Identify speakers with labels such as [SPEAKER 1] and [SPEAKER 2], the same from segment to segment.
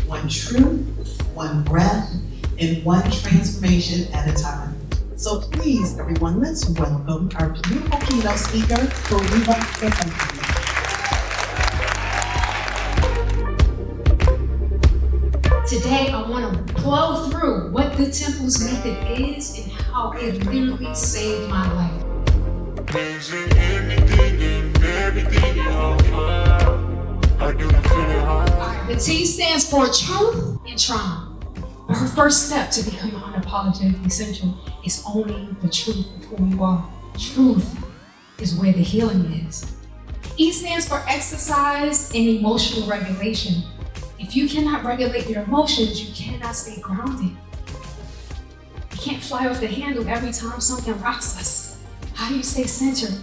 [SPEAKER 1] one truth, one breath, and one transformation at a time. So please, everyone, let's welcome our beautiful keynote speaker, Karima.
[SPEAKER 2] Today, I want to blow through what the Temple's method is and how it literally saved my life. The T stands for truth and trauma. Her first step to becoming unapologetically centered is owning the truth of who you are. Truth is where the healing is. E stands for exercise and emotional regulation. If you cannot regulate your emotions, you cannot stay grounded. You can't fly off the handle every time something rocks us. How do you stay centered?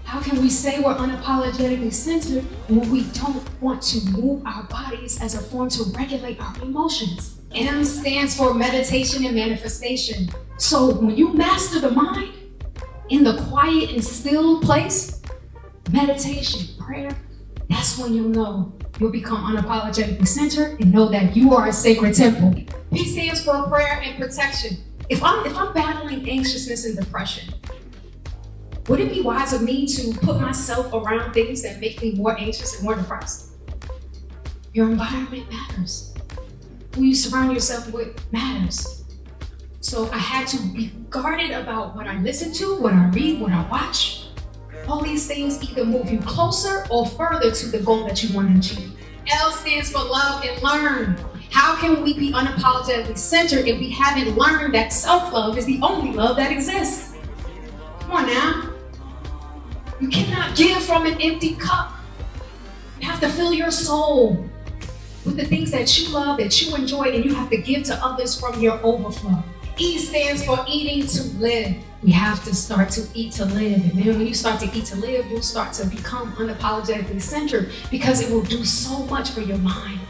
[SPEAKER 2] How can we say we're unapologetically centered when we don't want to move our bodies as a form to regulate our emotions? M stands for meditation and manifestation. So when you master the mind in the quiet and still place, meditation, prayer, that's when you'll know you'll become unapologetically centered and know that you are a sacred temple. P stands for prayer and protection. If I'm battling anxiousness and depression, would it be wise of me to put myself around things that make me more anxious and more depressed? Your environment matters. Who you surround yourself with matters. So I had to be guarded about what I listen to, what I read, what I watch. All these things either move you closer or further to the goal that you want to achieve. L stands for love and learn. How can we be unapologetically centered if we haven't learned that self-love is the only love that exists? Come on now. You cannot give from an empty cup. You have to fill your soul with the things that you love, that you enjoy, and you have to give to others from your overflow. E stands for eating to live. We have to start to eat to live. And then when you start to eat to live, you'll start to become unapologetically centered because it will do so much for your mind.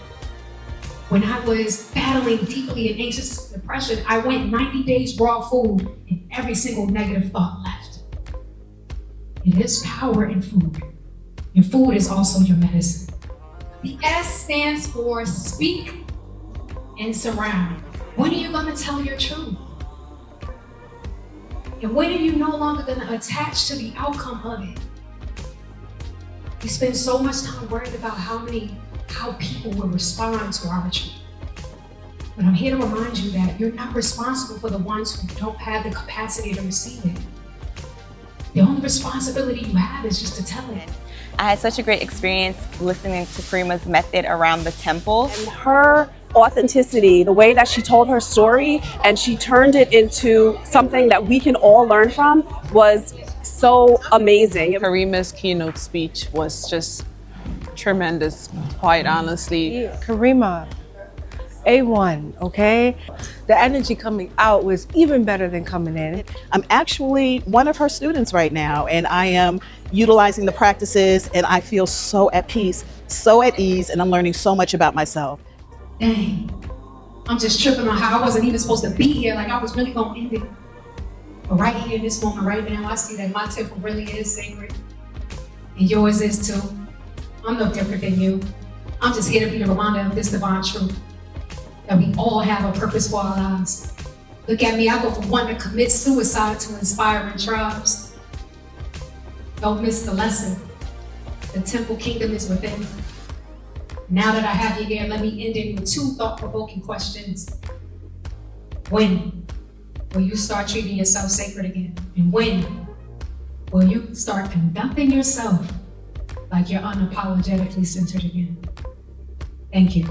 [SPEAKER 2] When I was battling deeply in anxious depression, I went 90 days raw food and every single negative thought left. It is power in food. Your food is also your medicine. The S stands for speak and surround. When are you going to tell your truth? And when are you no longer going to attach to the outcome of it? We spend so much time worried about how people will respond to our truth. But I'm here to remind you that you're not responsible for the ones who don't have the capacity to receive it. The only responsibility you have is just to tell it.
[SPEAKER 3] I had such a great experience listening to Karima's method around the temple.
[SPEAKER 4] And her authenticity, the way that she told her story and she turned it into something that we can all learn from was so amazing.
[SPEAKER 5] Karima's keynote speech was just tremendous, quite honestly.
[SPEAKER 6] Karima, A1, okay? The energy coming out was even better than coming in.
[SPEAKER 7] I'm actually one of her students right now, and I am utilizing the practices, and I feel so at peace, so at ease, and I'm learning so much about myself.
[SPEAKER 2] Dang, I'm just tripping on how I wasn't even supposed to be here, like I was really gonna end it. But right here in this moment, right now, I see that my temple really is sacred, and yours is too. I'm no different than you. I'm just here to be the reminder of this divine truth, that we all have a purpose for our lives. Look at me, I go from one to commit suicide to inspiring tribes. Don't miss the lesson. The temple kingdom is within. Now that I have you here, let me end it with two thought-provoking questions. When will you start treating yourself sacred again? And when will you start conducting yourself like you're unapologetically centered again? Thank you.